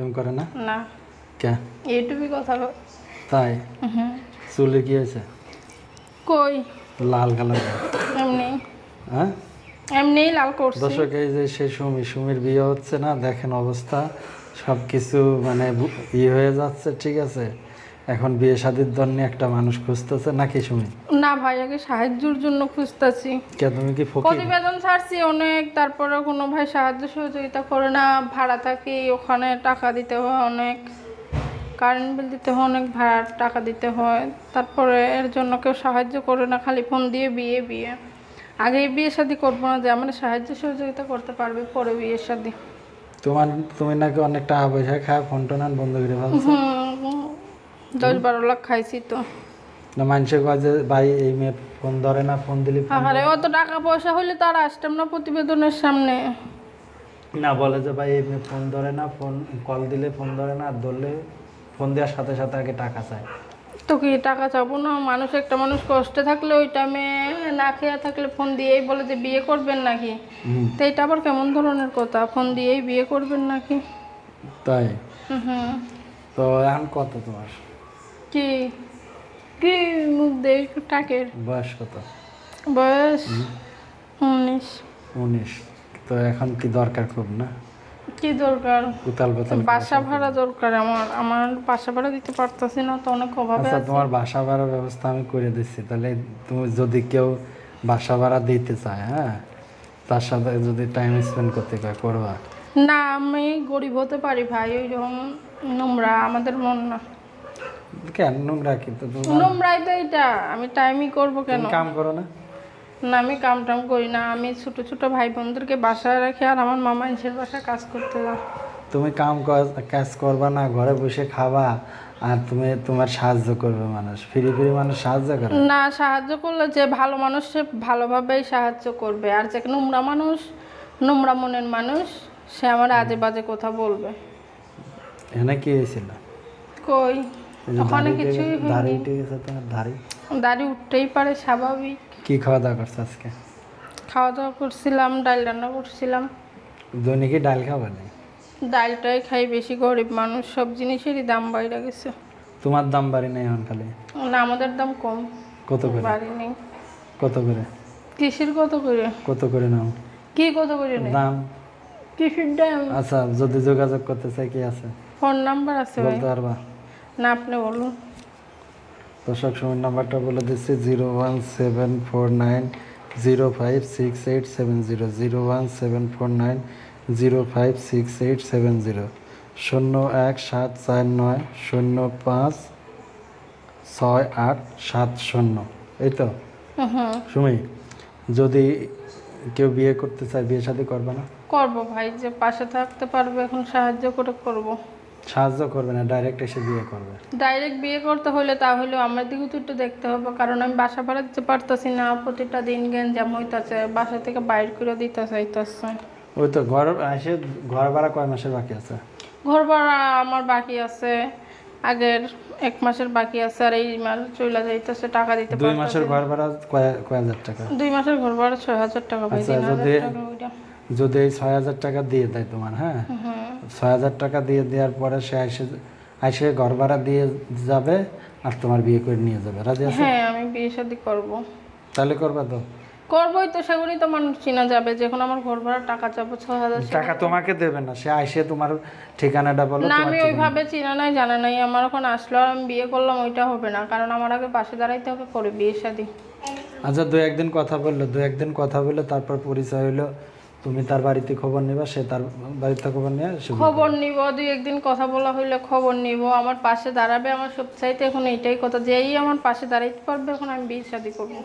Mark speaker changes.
Speaker 1: প্রেম করে না?
Speaker 2: না।
Speaker 1: কে?
Speaker 2: ইউটিউবে কথা বল।
Speaker 1: তাই? চুলে কি হয়েছে?
Speaker 2: কই
Speaker 1: লাল কালার।
Speaker 2: এমনি
Speaker 1: হ্যাঁ,
Speaker 2: এমনি লাল করছি।
Speaker 1: দর্শক এই যে সেই সুমির বিয়ে হচ্ছে না, দেখেন অবস্থা সব কিছু মানে হয়ে যাচ্ছে। ঠিক আছে, এখন বিয়ে শাদির জন্য একটা মানুষ খুঁজতেছে নাকি সুমি?
Speaker 2: না ভাই, আগে সাহায্যের জন্য খুঁজতেছি।
Speaker 1: কে তুমি কি ফকির?
Speaker 2: প্রতিবেদন ছাড়ছি অনেক, তারপরে কোনো ভাই সাহায্য সহযোগিতা করে না। ভাড়া থাকি, ওখানে টাকা দিতে হয় অনেক, কারেন্ট বিল দিতে হয় অনেক, ভাড়ার টাকা দিতে হয়। তারপরে এর জন্য কেউ সাহায্য করে না, খালি ফোন দিয়ে বিয়ে বিয়ে। আগে বিয়ে শাদি করবো না, যে আমার সাহায্য সহযোগিতা করতে পারবে, পরে বিয়ে শাদি।
Speaker 1: তুমি নাকি অনেক টাকা পয়সা খায় ফোন টোন বন্ধ করে ফেলছো।
Speaker 2: 10-12 লাখ খাইছি তো।
Speaker 1: না মানুষের কাছে ভাই এই মেয়ে ফোন ধরে না, ফোন দিলে
Speaker 2: আরে অত টাকা পয়সা হলে তার আসতাম না প্রতিবেদনের সামনে।
Speaker 1: না বলে যে ভাই এই মেয়ে ফোন ধরে না, ফোন কল দিলে ফোন ধরে না, আর ধরলে ফোন দেওয়ার সাথে সাথে আগে টাকা চায়।
Speaker 2: তো কি টাকা চাবো না? মানুষ, একটা মানুষ কষ্টে থাকলে, ওই টাইমে না খেয়ে থাকলে ফোন দিয়েই বলে যে বিয়ে করবেন নাকি। তো এটা আবার কেমন ধরনের কথা? ফোন দিয়েই বিয়ে করবেন নাকি?
Speaker 1: তাই?
Speaker 2: হুম।
Speaker 1: তো এখন কত তোমার?
Speaker 2: কি কি মুখ দেখ টাকের?
Speaker 1: বয়স কত?
Speaker 2: বয়স 19।
Speaker 1: 19। তো এখন কি দরকার খুব না?
Speaker 2: কি দরকার?
Speaker 1: উতাল পাতাল
Speaker 2: বাসা ভাড়া দরকার আমার বাসা ভাড়া দিতে পারতাছি না তো, অনেক অভাবে
Speaker 1: আচ্ছা,
Speaker 2: আছি।
Speaker 1: তোমার বাসা ভাড়ার ব্যবস্থা আমি করে দিচ্ছি। তাহলে তুমি যদি কেউ বাসা ভাড়া দিতে চায়, হ্যাঁ, তার সাথে যদি টাইম স্পেন্ড করতে চায় করবা?
Speaker 2: না, আমি গরিব হতে পারি ভাই, ওই রকম নোংরা আমাদের মন না।
Speaker 1: কেন নোংরা? কিন্তু
Speaker 2: নোংরাই তো এটা, আমি টাইমই করবো কেন?
Speaker 1: তুমি কাম করো না?
Speaker 2: না, আমি কাম টাম করি না। আমি ছোট ছোট ভাই বোনদেরকে বাসায় রাখি, আর আমার মামা ইসের বাসায় কাজ করতে যাও।
Speaker 1: তুমি কাজ করবা না, ঘরে বসে খাবা, আর তুমি তোমার সাহায্য করবে মানুষ, ফ্রি মানুষ সাহায্য করে
Speaker 2: না, সাহায্য করলে যে ভালো মানুষ সে ভালোভাবেই সাহায্য করবে, আর যে নোংরা মানুষ, নোংরা মনের মানুষ, সে আমার আজে বাজে কথা বলবে।
Speaker 1: এখানে কি হয়েছিল?
Speaker 2: কই
Speaker 1: এই যে
Speaker 2: ওখানে
Speaker 1: দাড়ি
Speaker 2: কিছুই
Speaker 1: উঠে
Speaker 2: হয়নি।
Speaker 1: দাড়ি উঠে গেছে তোমার দাড়ি।
Speaker 2: দাড়ি উঠতেই পারে, স্বাভাবিক।
Speaker 1: কি খাওয়া দাওয়া করছো আজকে?
Speaker 2: খাওয়া দাওয়া করছিলাম, ডাল রান্না করছিলাম।
Speaker 1: দৈনিকই ডাল খাবা না?
Speaker 2: ডালটাই খাই বেশি, গরিব মানুষ, সব জিনিসেরই দাম বাইরে গেছে।
Speaker 1: তোমার দাম বাড়ি নাই এখন খালি?
Speaker 2: না, আমাদের দাম কম।
Speaker 1: কত করে?
Speaker 2: বাড়ি নেই।
Speaker 1: কত করে?
Speaker 2: কিসের কত করে?
Speaker 1: কত করে নাও?
Speaker 2: কি কত করে নেই?
Speaker 1: দাম?
Speaker 2: কিসের দাম?
Speaker 1: আচ্ছা, যদি যোগাযোগ করতে চাই কি আছে?
Speaker 2: ফোন নাম্বার আছে ভাই?
Speaker 1: বলতে পারবা?
Speaker 2: না, আপনি বলুন।
Speaker 1: দর্শক সময় নাম্বারটা বলে দিচ্ছি, 01749056870, 01749056870, 01749056870। এই তো
Speaker 2: হুম।
Speaker 1: সুমি, যদি কেউ বিয়ে করতে চায় বিয়ে শাদী করবে না?
Speaker 2: করবো ভাই, যে পাশে থাকতে পারবে এখন সাহায্য করে করব।
Speaker 1: সাহায্য করবে না, ডাইরেক্ট এসে বিয়ে করবে?
Speaker 2: ডাইরেক্ট বিয়ে করতে হলে তাহলে আমার দিকে তো একটু দেখতে হবে, কারণ আমি বাসা ভাড়া দিতে পারতাছি না। প্রতিটা দিন গ্যাঞ্জাম হইতাছে, বাসা থেকে বাইর করে দিতে চাইতেছে।
Speaker 1: ওই তো ঘর ভাড়া কয় মাসের বাকি আছে?
Speaker 2: ঘর ভাড়া আমার বাকি আছে, আগের 1 মাসের বাকি আছে, আর এই মাস চলে যাইতেছে, টাকা দিতে
Speaker 1: 2 মাসের ঘর ভাড়া কয় হাজার টাকা?
Speaker 2: 2 মাসের ঘর ভাড়া 6,000 টাকা ভাই।
Speaker 1: আচ্ছা,
Speaker 2: 3,000 টাকা ওইটা।
Speaker 1: যদি এই 6,000 টাকা দিয়ে দেয় তোমার, হ্যাঁ, 6,000 টাকা দিয়ে দেওয়ার পরে সে এসে ঘর ভাড়া দিয়ে যাবে আর তোমার বিয়ে করে নিয়ে যাবে, রাজি আছে?
Speaker 2: হ্যাঁ, আমি বিয়ে শাদী করবো।
Speaker 1: তাহলে করবা তো?
Speaker 2: করবোই তো, সেগুলোই তো মানুষ চিনা যাবে। যখন আমার ঘর ভাড়া টাকা চাবো 6,000
Speaker 1: টাকা তোমাকে দেবে না, সে আইসে তোমার ঠিকানাটা বলো।
Speaker 2: না, আমি ওইভাবে চিনা নাই, জানা নাই। আমার এখন আসলো আর আমি বিয়ে করলাম, ওইটা হবে না, কারণ আমার আগে পাশে দাঁড়াইতে হবে, পরে বিয়ে শাদী।
Speaker 1: আচ্ছা, 2-1 দিন কথা বললো, তারপর পরিচয় হলো, তুমি তার বাড়িতে খবর নিবা, সে তার বাড়িতে খবর নিয়ে
Speaker 2: খবর নিব, 2-1 দিন কথা বলা হইলে খবর নিব, আমার পাশে দাঁড়াবে। আমার সবচাইতে এখন এইটাই কথা, যেই আমার পাশে দাঁড়াইতে পারবে এখন আমি বিয়ে শাদী করবো।